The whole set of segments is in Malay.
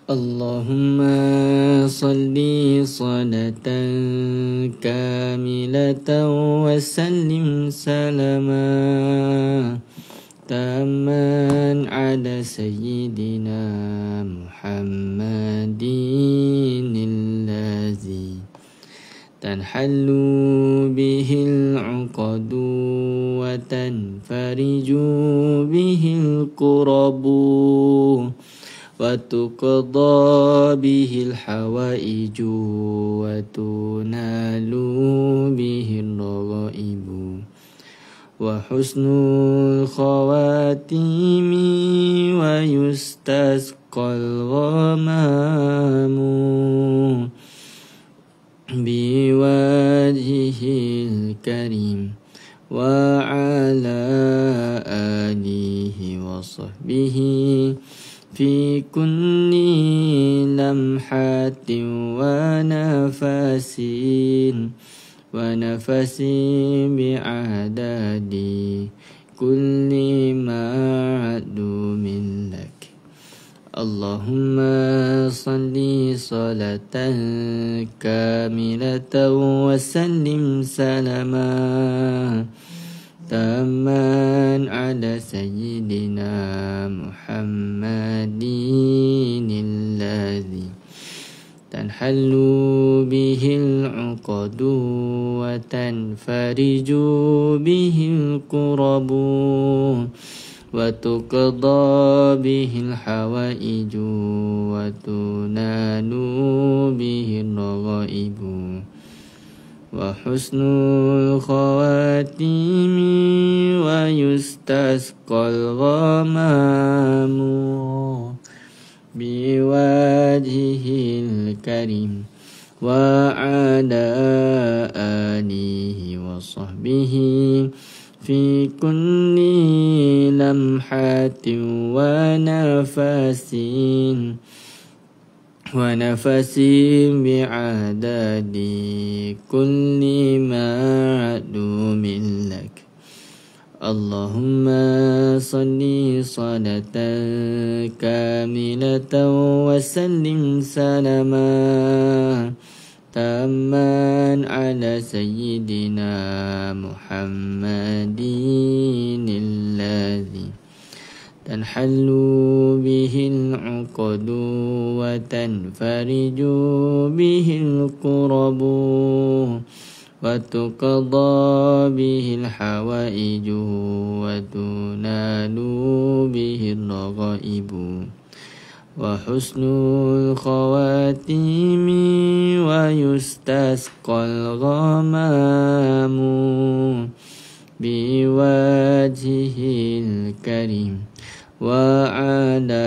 اللهم صل صلاة كاملة وسلم سلاما تاما على سيدنا محمد الذي تنحل به العقد وتنفرج به الكرب وتقضى به الحوائج وتنال به الرغائب وحسن الخواتيم ويستسقى الغمام بوجهه الكريم وعلى آله وصحبه في كل لمحة ونفس بعدد كل معدوم لك. اللهم صل صلاة كاملة وسلم سلاما تاما على سيدنا محمد الذي تنحل به العقد وتنفرج به الكرب وتقضى به الحوائج وتنال به الرغائب وحسن الخواتيم ويستسقى الغمام بوجهه الكريم وعلى آله وصحبه في كل لمحة ونفس بعدد كل معدوم لك. اللهم صل صلاة كاملة وسلم سلاما تاما على سيدنا محمد الذي تنحل به العقد وتنفرج به الكرب وتقضى به الحوائج وتنال به الرغائب وحسن الخواتيم ويستسقى الغمام بوجهه الكريم وعلى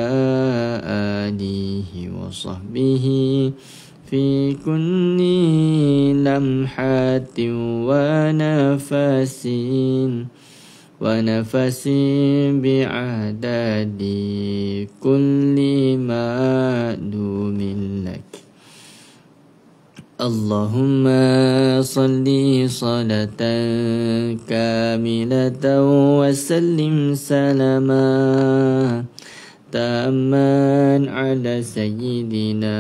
آله وصحبه في كل لمحة ونفس بعدد كل معدوم لك. اللهم صل صلاة كاملة وسلم سلاما تاما على سيدنا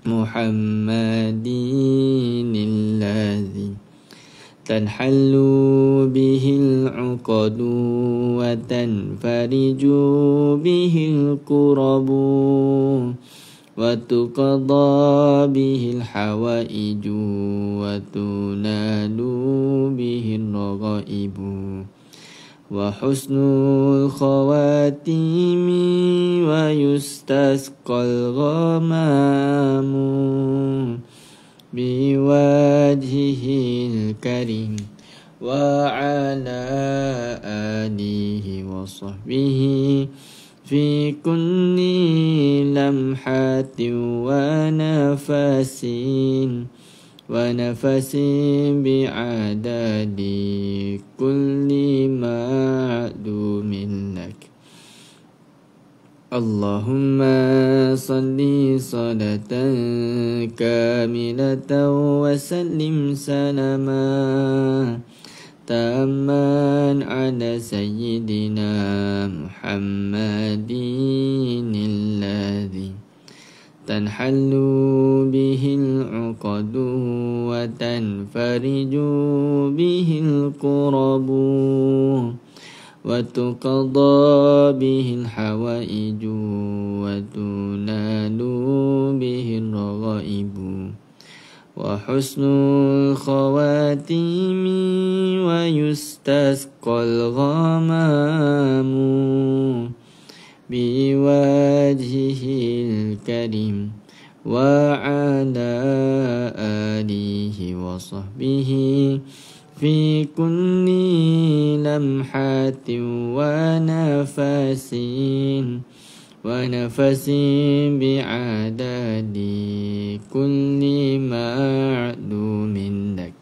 محمد الذي تنحل به العقد وتنفرج به الكرب وتقضى به الحوائج وتنال به الرغائب وحسن الخواتيم ويستسقى الغمام بوجهه الكريم وعلى آله وصحبه في كل لمحة ونفس بعدد كل معدوم لك. اللهم صل صلاة كاملة وسلم سلاما تاما على سيدنا محمد الذي تنحل به العقد وتنفرج به الكرب وتقضى به الحوائج وتنال به الرغائب وحسن الخواتيم ويستسقى الغمام بوجهه الكريم وعلى آله وصحبه في كل لمحة ونفس بعدد كل معلوم لك.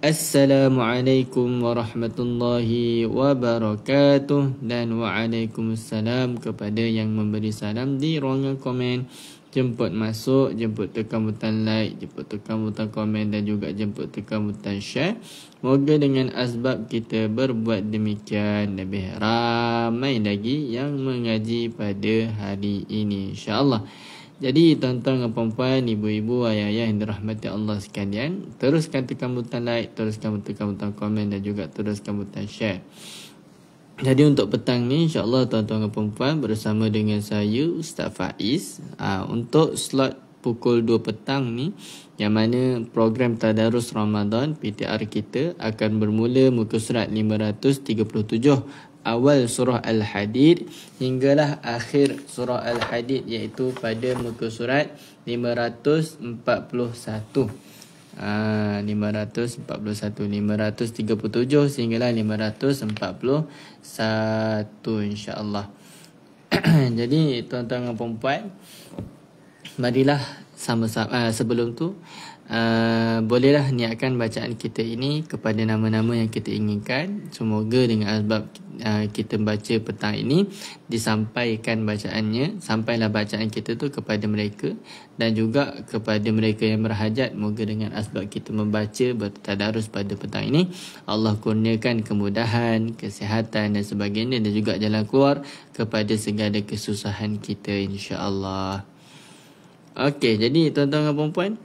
Assalamualaikum warahmatullahi wabarakatuh. Dan waalaikumsalam kepada yang memberi salam di ruangan komen. Jemput masuk, jemput tekan butang like, jemput tekan butang komen dan juga jemput tekan butang share. Moga dengan asbab kita berbuat demikian, lebih ramai lagi yang mengaji pada hari ini, insya-Allah. Jadi tuan-tuan dan puan-puan, ibu-ibu, ayah-ayah yang dirahmati Allah sekalian, teruskan tekan butang like, teruskan tekan butang komen dan juga teruskan butang share. Jadi untuk petang ni, insya-Allah tuan-tuan dan puan-puan bersama dengan saya Ustaz Faiz, untuk slot pukul 2 petang ni, yang mana program Tadarus Ramadan PTR kita akan bermula muka surat 537 awal surah Al-Hadid hinggalah akhir surah Al-Hadid, iaitu pada muka surat 541. 537 sehinggalah 541, insya-Allah. Jadi tuan-tuan dan puan-puan, marilah sama-sama sebelum tu bolehlah niatkan bacaan kita ini kepada nama-nama yang kita inginkan. Semoga dengan asbab kita baca petang ini, disampaikan bacaannya, sampailah bacaan kita tu kepada mereka dan juga kepada mereka yang berhajat. Moga dengan asbab kita membaca bertadarus pada petang ini, Allah kurniakan kemudahan, kesihatan dan sebagainya, dan juga jalan keluar kepada segala kesusahan kita, insya-Allah. Okey, jadi tuan-tuan dan puan-puan,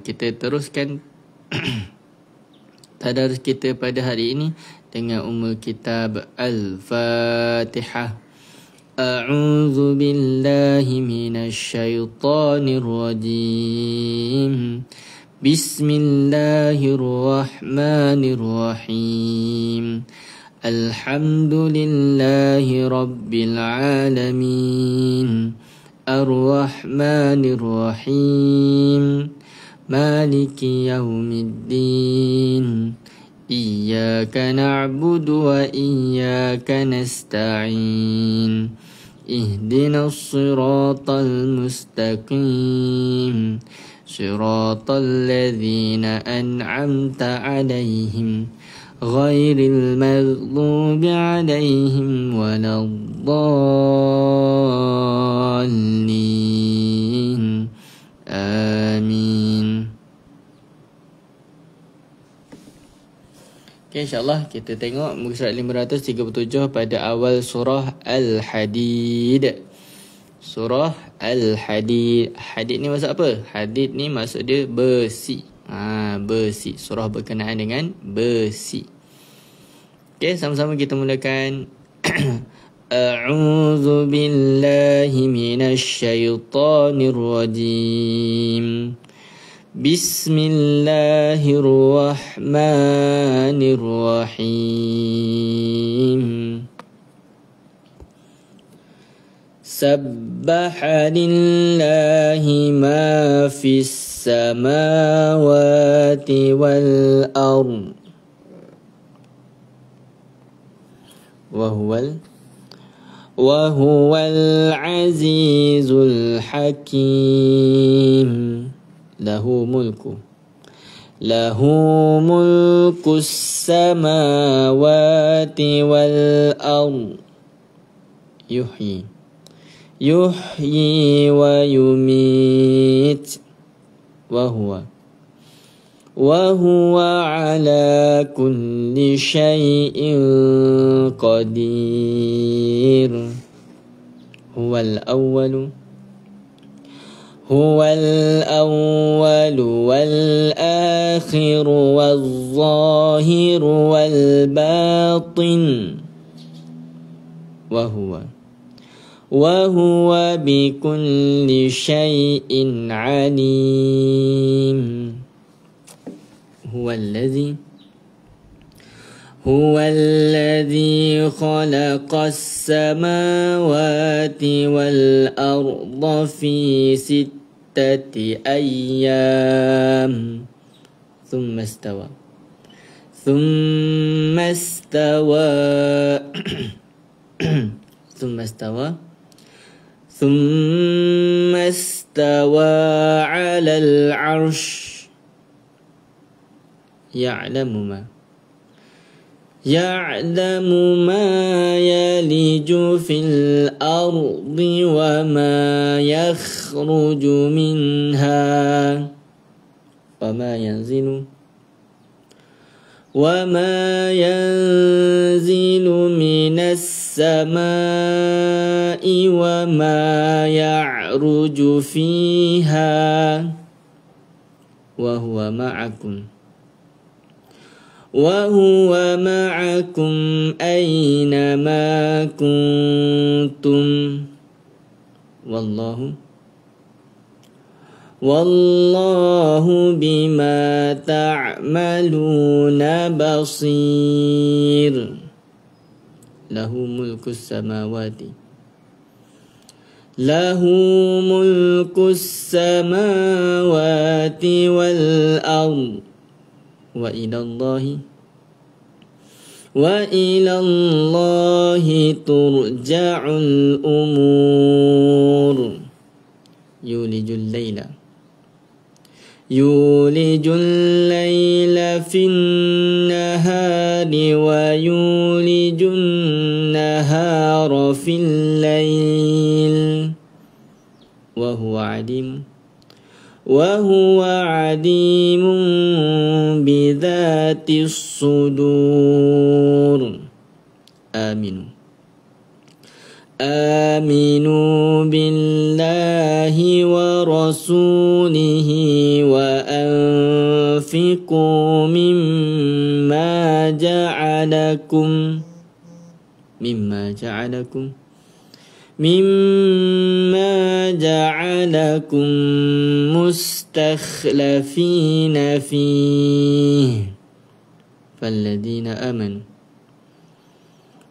kita teruskan tadarus kita pada hari ini dengan Ummul Kitab Al-Fatihah. A'udzu billahi minasy syaithanir rajim. Bismillahirrahmanirrahim. Alhamdulillahi rabbil alamin. Ar-Rahmanir-Rahim. Maliki yaumiddin. Iyyaka na'budu wa iyyaka nasta'in. Ihdinas siratal mustaqim. Siratal ladzina an'amta 'alaihim ghairil maghdubi 'alaihim waladdallin. Amin. Okay, insyaAllah kita tengok muka surat 537 pada awal surah Al-Hadid. Surah Al-Hadid. Hadid ni maksud apa? Hadid ni maksud dia besi. Besi. Surah berkenaan dengan besi. Okay, sama-sama kita mulakan. A'udzu billahi minasy syaithanir rajim. Bismillahirrahmanirrahim. Sabbaha lillahi ma fis samawati wal ard. Wa huwal azizul hakim. Lahu mulkus samawati wal ard. Yuhyi wa yumit. Wa وهو على كل شيء قدير. هو الأول والآخر والظاهر والباطن وهو بكل شيء عليم. هو الذي خلق السماوات والأرض في 6 أيام ثم استوى على العرش يعلم ما يلج في الأرض وما يخرج منها وما ينزل من السماء وما يعرج فيها وهو معكم أينما كنتم والله بما تعملون بصير. له ملك السماوات والأرض وإلى الله ترجع الأمور. يولج الليل في النهار ويولج النهار في الليل وهو عليم بذات الصدور. آمنوا بالله ورسوله وأنفقوا مما جعلكم مستخلفين فيه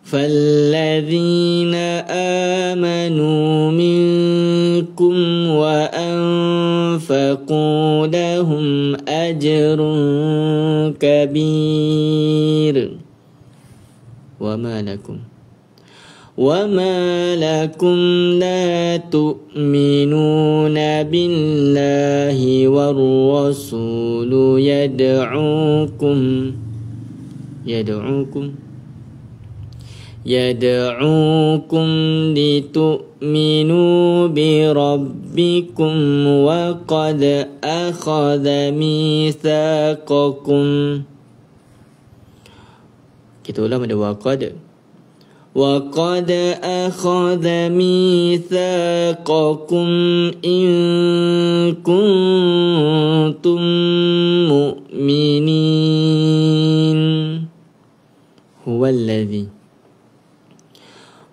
فالذين آمنوا منكم وأنفقوا لهم أجر كبير. وما لكم لا تؤمنون بالله والرسول يدعوكم لتؤمنوا بربكم وقد أخذ ميثاقكم. Kita ulang pada وقد أخذ ميثاقكم إن كنتم مؤمنين.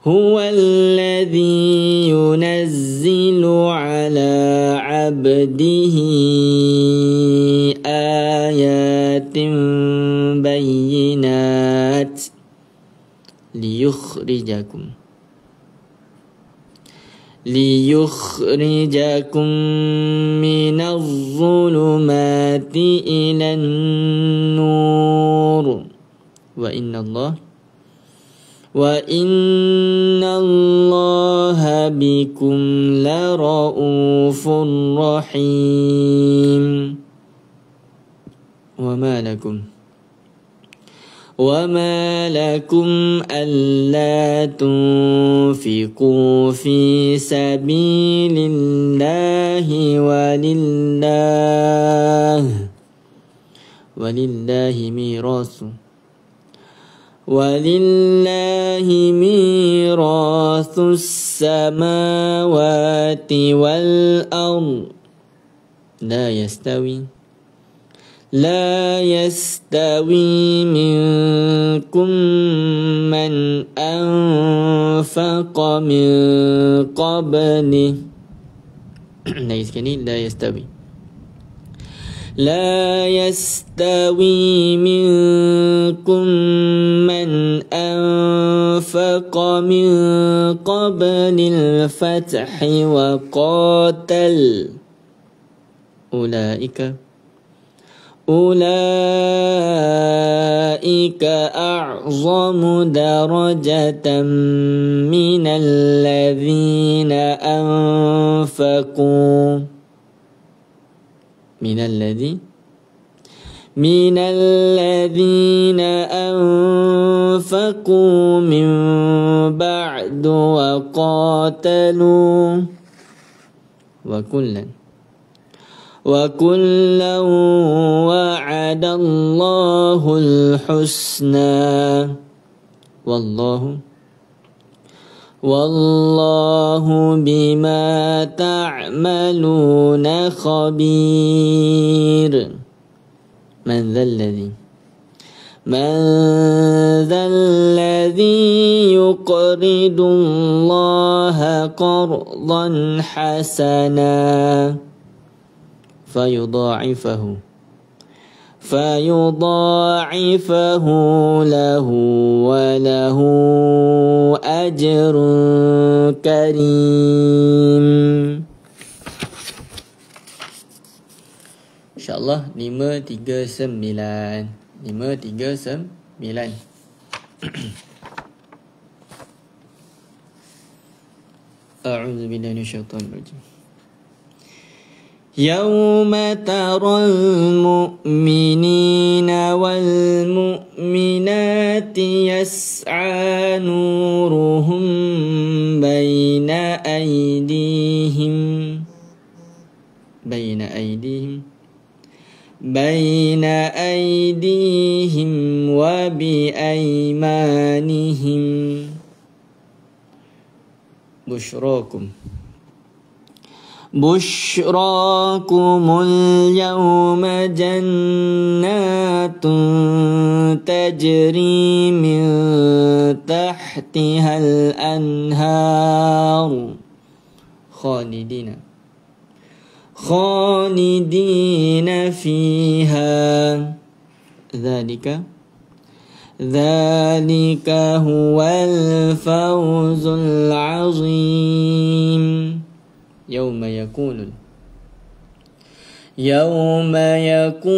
هو الذي ينزل على عبده آيات بينات ليخرجكم من الظلمات إلى النور وإن الله بكم لرؤوف رحيم. وما لكم ألا تنفقوا في سبيل الله walillahi mirathus samawati wal ard لا يستوي منكم من أنفق من قبله لا يستوي منكم من أنفق من قبل الفتح وقاتل أولئك أعظم درجة من الذين أنفقوا من بعد وقاتلوا وكلا وعد الله الحسنى والله بما تعملون خبير من ذا الذي يقرض الله قرضا حسنا فيضاعفه له وله أجر كريم. InsyaAllah 539. أعوذ بالله من الشيطان الرجيم. يوم ترى المؤمنين والمؤمنات يسعى نورهم بين أيديهم وبأيمانهم بشراكم اليوم جنات تجري من تحتها الأنهار خالدين فيها ذلك هو الفوز العظيم. يوم يقول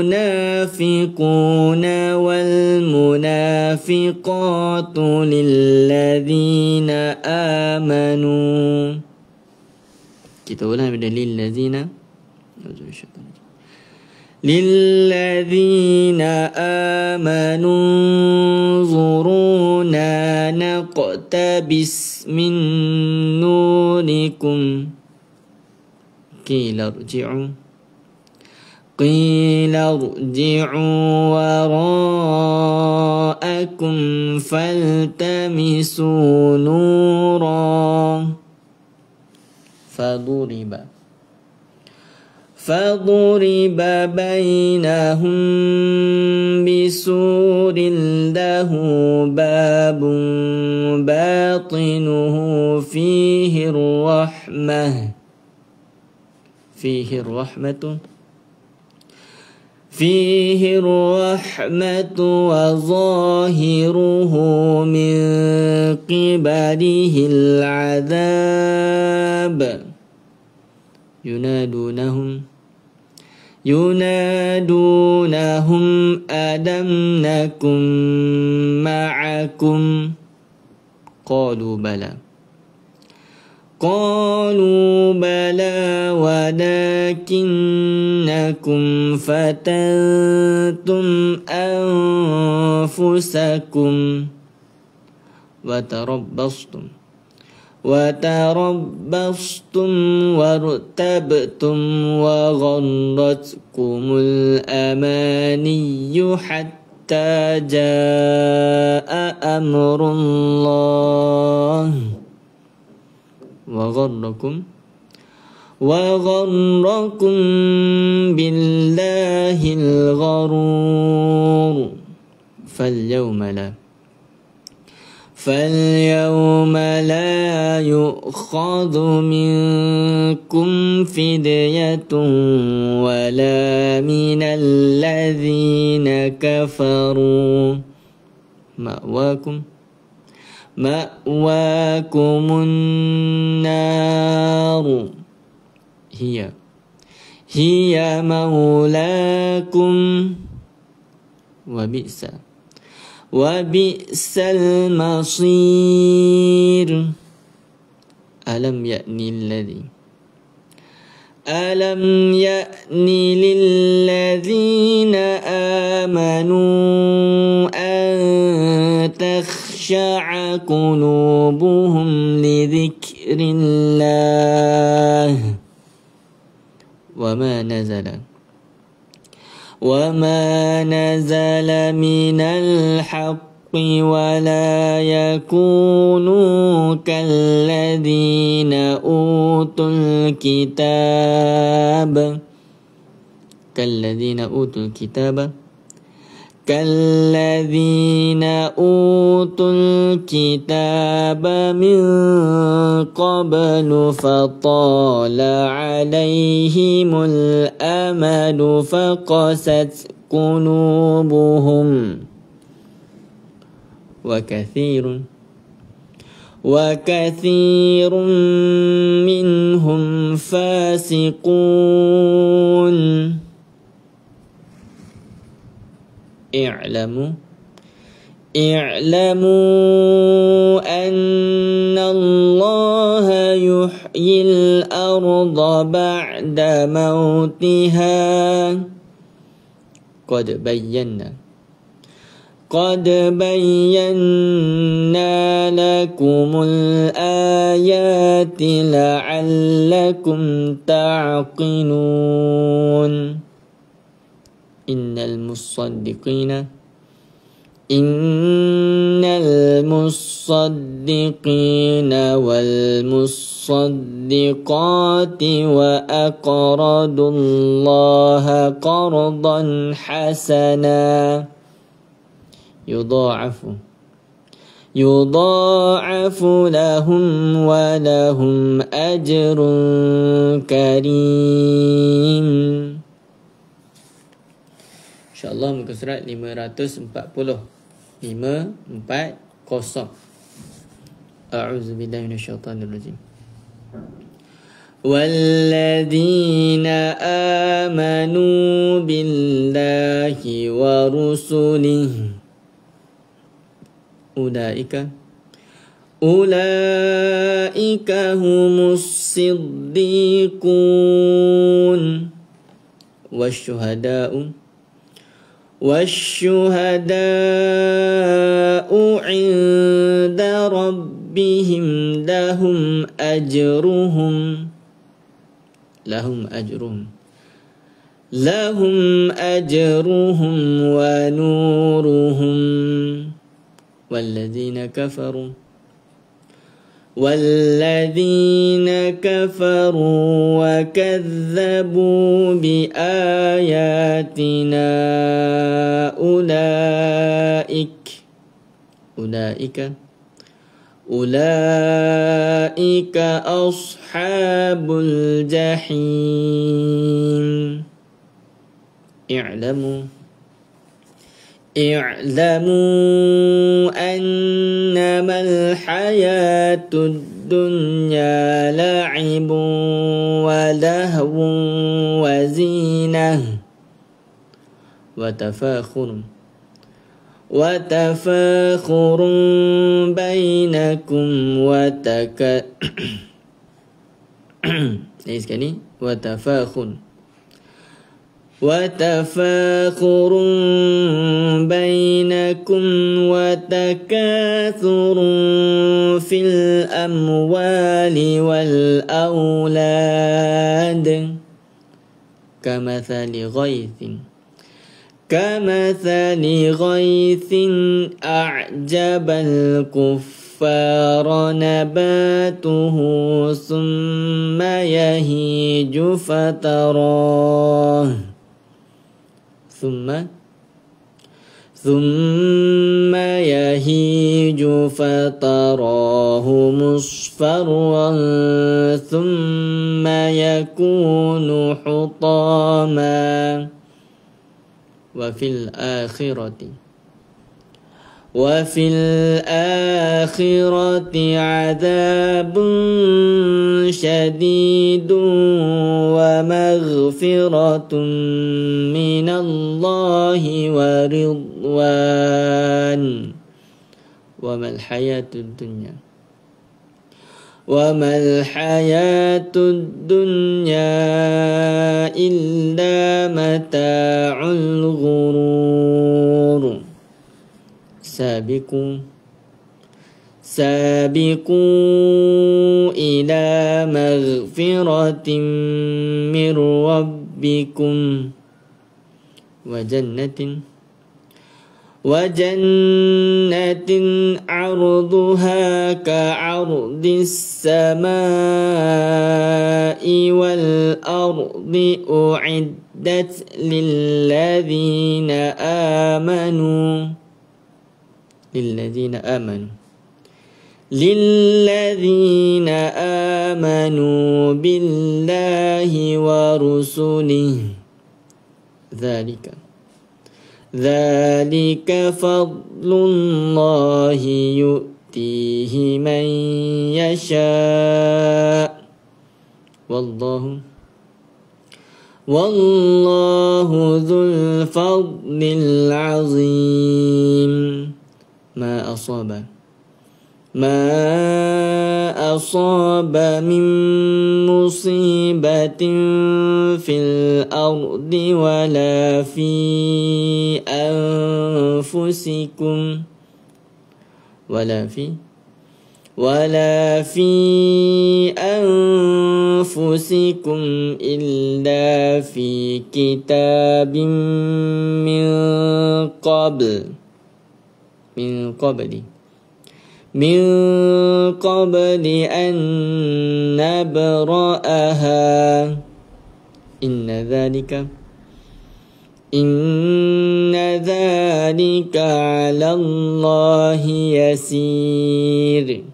المنافقون والمنافقات للذين آمنوا انظرونا نقتبس من نوركم قيل ارجعوا وراءكم فالتمسوا نورا فضرب بينهم بسور له باب باطنه فيه الرحمة وظاهره من قبله العذاب. ينادونهم ألم نكن معكم قالوا بلى ولكنكم فتنتم أنفسكم وتربصتم وارتبتم وغرتكم الأماني حتى جاء أمر الله وغركم بالله الغرور فاليوم لا يؤخذ منكم فدية ولا من الذين كفروا مأواكم النار هي مولاكم وبئس المصير ألم يأن للذين آمنوا أن تخشع قلوبهم لذكر الله وما نزل من الحق ولا يكونوا كالذين أوتوا الكتاب من قبل فطال عليهم الأمد فقست قلوبهم وكثير منهم فاسقون اعلموا أن الله يحيي الأرض بعد موتها قد بينا لكم الآيات لعلكم تعقلون إن المصدقين والمصدقات وأقرضوا الله قرضا حسنا يضاعف لهم ولهم أجر كريم. InsyaAllah muka surat 540. A'udzubillahi minasyaitanirrajim. والذين آمنوا بالله ورسله أولئك هم الصديقون والشهداء عند ربهم لهم أجرهم ونورهم والذين كفروا وكذبوا بآياتنا أولئك أصحاب الجحيم. اعلموا أنما الحياة الدنيا لعب ولهو وزينة وتفاخر بينكم وتفاخر بينكم وتكاثر في الأموال الأموال والأولاد كمثل غيث أعجب الكفار نباته ثم يهيج فتراه مصفرا ثم يكون حطاما وفي الآخرة عذاب شديد ومغفرة من الله ورضوان وما الحياة الدنيا إلا متاع الغرور سابقوا إلى مغفرة من ربكم وجنة عرضها كعرض السماء والأرض أعدت للذين آمنوا بالله ورسله ذلك فضل الله يؤتيه من يشاء والله ذو الفضل العظيم ما أصاب من مصيبة في الأرض ولا في أنفسكم إلا في كتاب من قبل أن نبرأها إن ذلك على الله يسير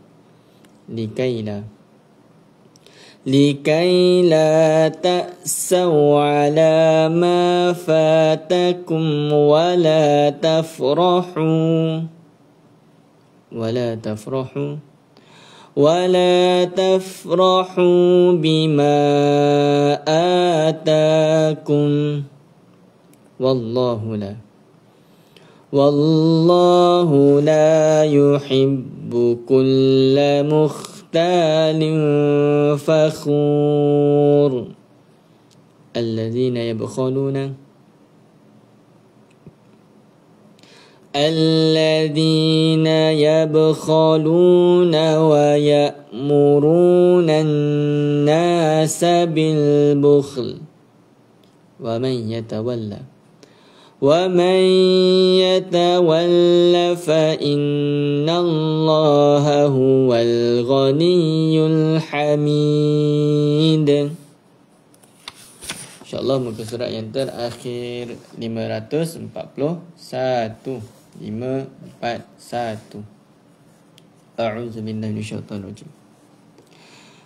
لكي لا تأسوا على ما فاتكم ولا تفرحوا بما آتاكم والله لا يحب كل مختال فخور الذين يبخلون ويأمرون الناس بالبخل ومن يتول فإن الله هو الغني الحميد. InsyaAllah muka surat yang terakhir 541. A'udzu billahi minasyaitonir rajim.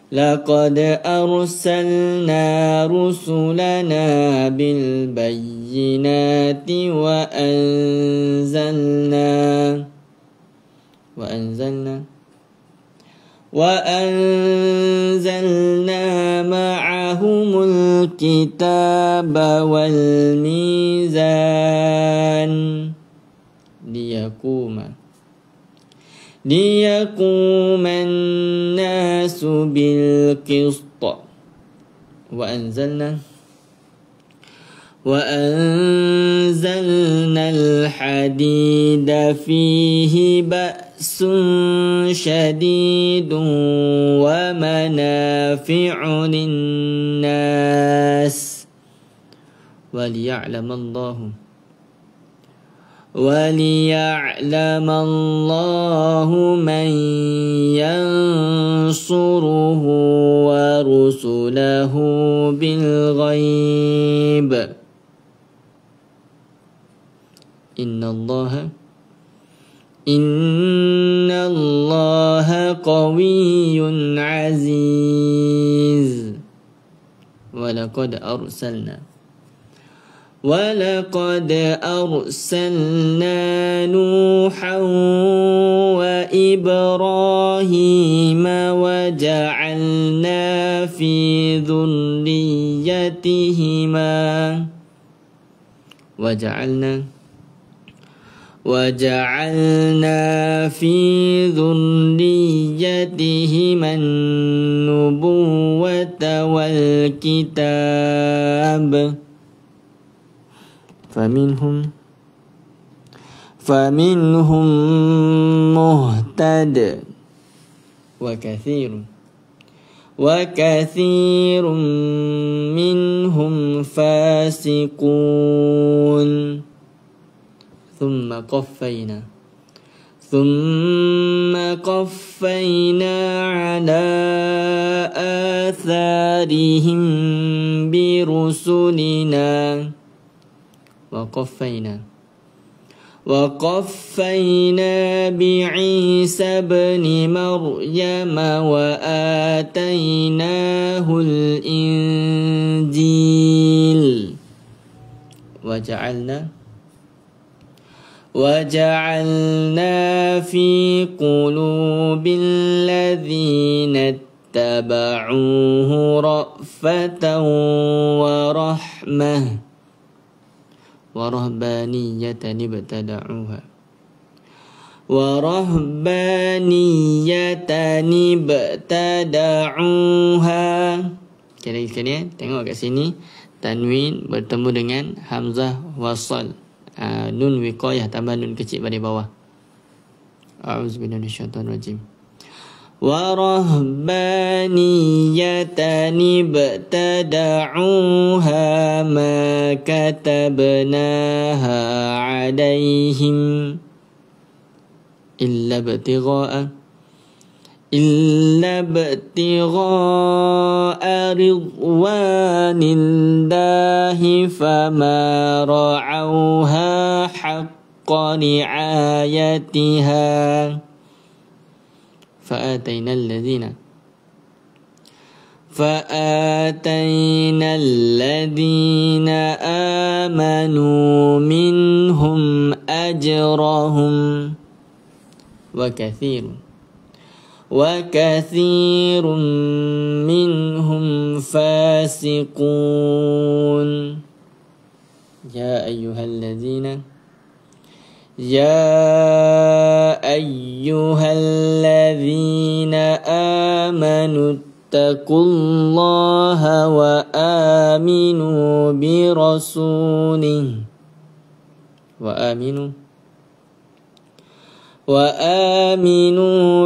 Laqad arsalna rusulana bil bayyinati wa anzalna ma'ahumul kitaba wal mizan ليقوم الناس بالقسط وأنزلنا الحديد فيه بأس بأس شديد ومنافع للناس وليعلم الله من ينصره ورسله بالغيب إن الله قوي عزيز ولقد أرسلنا نوحا وإبراهيم وجعلنا في ذريتهما النبوة والكتاب فمنهم مهتد وكثير منهم فاسقون ثم قفينا على آثارهم برسلنا وقفينا بعيسى ابن مريم وآتيناه الإنجيل وجعلنا في قلوب الذين اتبعوه رأفة ورهبانية ابتدعوها. Sekali-sekali tengok kat sini, tanwin bertemu dengan hamzah wasal, nun wiqayah tambah nun kecil pada bawah. A'udzubillahi minasyaitonirrajim. ورهبانية ابتدعوها ما كتبناها عليهم إلا ابتغاء رضوان الله فما رعوها حق رعايتها فآتينا الذين آمنوا منهم أجرهم وكثير منهم فاسقون. يا أيها الذين آمنوا اتقوا الله وآمنوا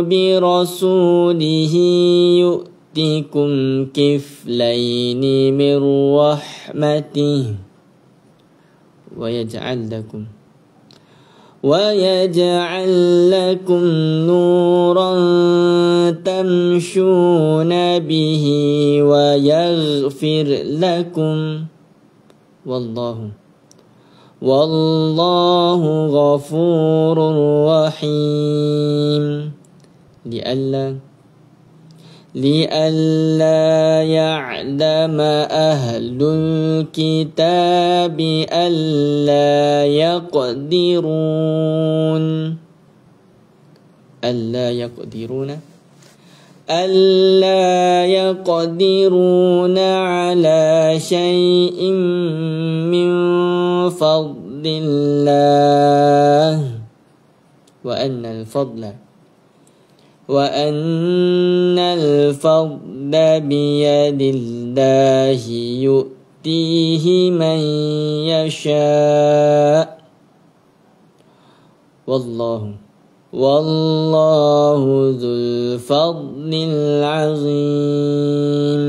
برسوله يؤتكم كفلين من رحمته ويجعل لكم نورا تمشون به ويغفر لكم والله غفور رحيم. لئلا يعلم أهل الكتاب ألا يقدرون على شيء من فضل الله وأن الفضل بيد الله يؤتيه من يشاء والله ذو الفضل العظيم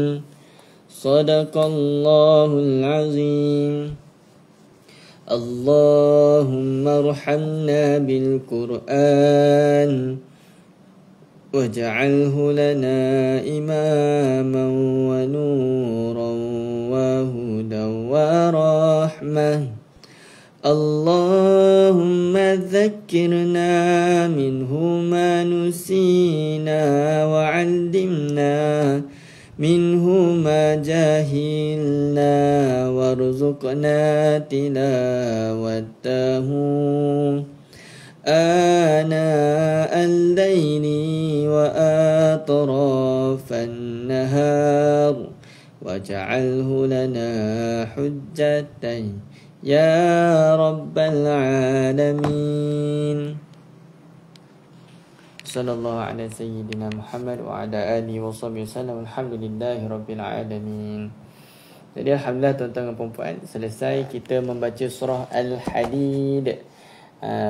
صدق الله العظيم اللهم ارحمنا بالقرآن واجعله لنا إماما ونورا وهدى ورحمة اللهم ذكرنا منه ما نسينا وعلمنا منه ما جهلنا وارزقنا تلاوته آناء الليل وأطراف النهار واجعله لنا حجة يا رب العالمين صلى الله على سيدنا محمد وعلى آله وصحبه وسلم alhamdulillahi rabbil alamin. Jadi alhamdulillah tuan-tuan dan puan-puan, selesai kita membaca surah Al-Hadid.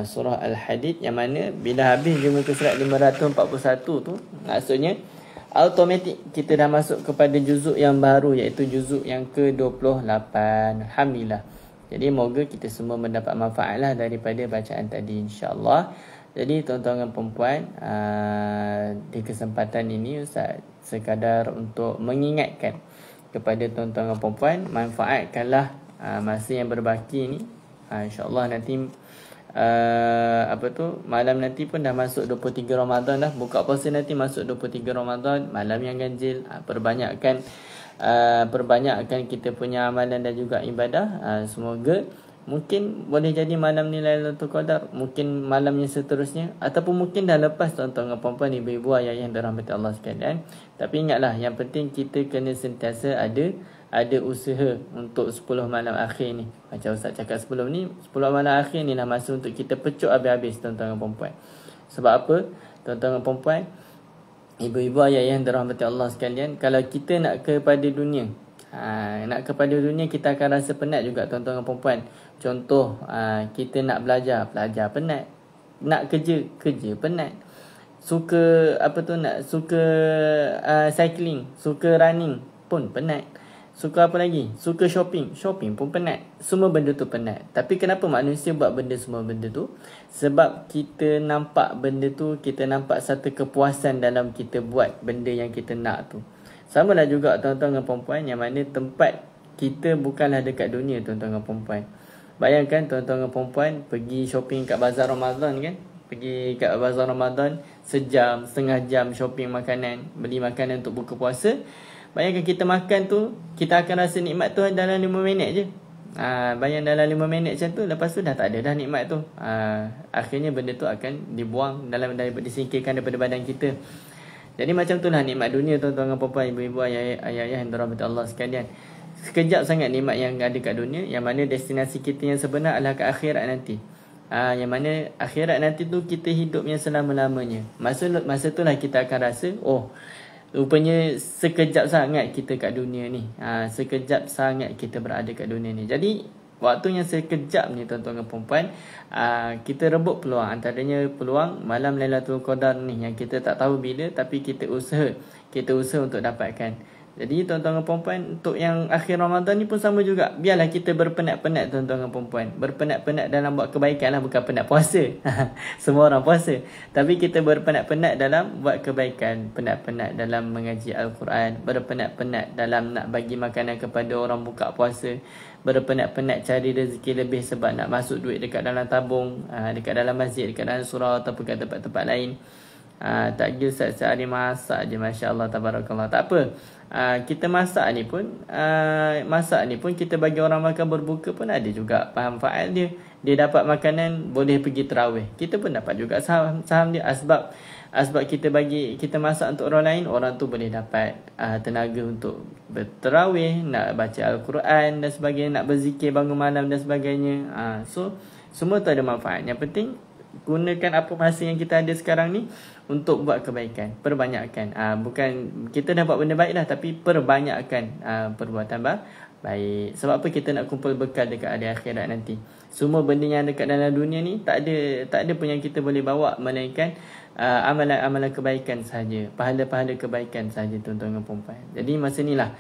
Surah Al-Hadid yang mana bila habis di muka surat 541 tu, maksudnya automatik kita dah masuk kepada juzuk yang baru, iaitu juzuk yang ke-28. Alhamdulillah. Jadi moga kita semua mendapat manfaat lah daripada bacaan tadi, insya-Allah. Jadi tuan-tuan dan puan-puan, di kesempatan ini Ustaz sekadar untuk mengingatkan kepada tuan-tuan dan puan-puan, manfaatkanlah masa yang berbaki ni. Insya-Allah nanti malam nanti pun dah masuk 23 Ramadan dah. Buka puasa nanti masuk 23 Ramadan, malam yang ganjil. Perbanyakkan kita punya amalan dan juga ibadah. Semoga mungkin boleh jadi malam ni Lailatul Qadar, mungkin malam yang seterusnya, ataupun mungkin dah lepas tuan-tuan dan puan-puan, ibu-ibu, ayah yang dirahmati Allah sekalian. Tapi ingatlah, yang penting kita kena sentiasa ada usaha untuk 10 malam akhir ni. Macam Ustaz cakap sebelum ni, 10 malam akhir ni lah masa untuk kita pecuk habis-habis tuan-tuan dan puan-puan. Sebab apa? Tuan-tuan dan puan-puan, ibu-ibu, ayah yang dirahmati Allah sekalian, kalau kita nak kepada dunia, kita akan rasa penat juga tuan-tuan dan puan-puan. Contoh, kita nak belajar penat. Nak kerja penat. Suka cycling, suka running pun penat. Suka apa lagi? Suka shopping pun penat. Semua benda tu penat. Tapi kenapa manusia buat semua benda tu? Sebab kita nampak benda tu, kita nampak satu kepuasan dalam kita buat benda yang kita nak tu. Sama lah juga tuan-tuan dan puan-puan, yang mana tempat kita bukanlah dekat dunia tuan-tuan dan puan-puan. Bayangkan tuan-tuan dan puan-puan pergi shopping kat bazar Ramadan kan? Pergi kat bazar Ramadan, sejam, setengah jam shopping makanan, beli makanan untuk buka puasa. Bayangkan kita makan tu, kita akan rasa nikmat tu dalam 5 minit je. Bayang dalam 5 minit macam tu, lepas tu dah tak ada dah nikmat tu. Akhirnya benda tu akan dibuang, disingkirkan daripada badan kita. Jadi macam tu lah nikmat dunia tuan-tuan dan puan-puan, ibu-ibu, ayah yang dirahmati Allah sekalian. Sekejap sangat nikmat yang ada kat dunia, yang mana destinasi kita yang sebenar adalah ke akhirat nanti. Yang mana akhirat nanti tu kita hidupnya selama-lamanya. Masa tu lah kita akan rasa, rupanya sekejap sangat kita kat dunia ni. Sekejap sangat kita berada kat dunia ni. Jadi waktu yang sekejap ni tuan-tuan dan puan-puan, kita rebut peluang. Antaranya peluang malam Lailatul Qadar ni, yang kita tak tahu bila, tapi kita usaha untuk dapatkan. Jadi tuan-tuan dan puan-puan, untuk yang akhir Ramadan ni pun sama juga. Biarlah kita berpenat-penat tuan-tuan dan puan-puan. Berpenat-penat dalam buat kebaikan lah, bukan penat puasa. Semua orang puasa. Tapi kita berpenat-penat dalam buat kebaikan. Penat-penat dalam mengaji Al-Quran. Berpenat-penat dalam nak bagi makanan kepada orang buka puasa. Berpenat-penat cari rezeki lebih sebab nak masuk duit dekat dalam tabung, dekat dalam masjid, dekat dalam surau ataupun kat tempat-tempat lain. Takjil sehari masak je, Masya Allah, tabarakallah. Tak apa, kita masak ni pun kita bagi orang makan berbuka pun ada juga manfaat dia. Dia dapat makanan, boleh pergi tarawih, kita pun dapat juga saham dia. Asbab kita masak untuk orang lain, orang tu boleh dapat tenaga untuk bertarawih, nak baca Al-Quran dan sebagainya, nak berzikir bangun malam dan sebagainya. So semua tu ada manfaat. Yang penting gunakan apa masa yang kita ada sekarang ni untuk buat kebaikan. Perbanyakkan. Bukan kita dah buat benda baik dah, tapi perbanyakkan perbuatan Baik. Sebab apa kita nak kumpul bekal dekat hari akhirat nanti? Semua benda yang dekat dalam dunia ni tak ada pun yang kita boleh bawa melainkan amalan-amalan kebaikan sahaja, pahala-pahala kebaikan sahaja, tuan-tuan dan puan-puan. Jadi masa ni lah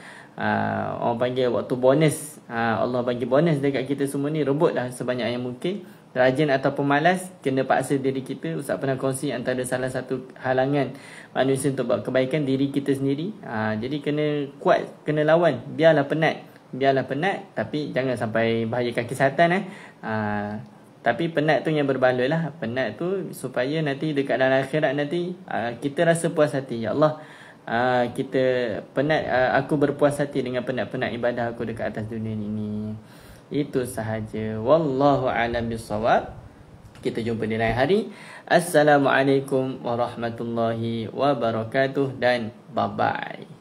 orang panggil waktu bonus. Allah bagi bonus dekat kita semua ni, rebutlah sebanyak yang mungkin. Rajin ataupun malas, kena paksa diri kita. Ustaz pernah kongsi antara salah satu halangan manusia untuk buat kebaikan, diri kita sendiri. Jadi kena kuat, kena lawan. Biarlah penat, tapi jangan sampai bahayakan kesihatan. Tapi penat tu yang berbaloi lah. Penat tu supaya nanti dekat dalam akhirat nanti kita rasa puas hati. Ya Allah, kita penat, aku berpuas hati dengan penat-penat ibadah aku dekat atas dunia ini. Itu sahaja. Wallahu a'lam bissawab. Kita jumpa di lain hari. Assalamualaikum warahmatullahi wabarakatuh dan bye-bye.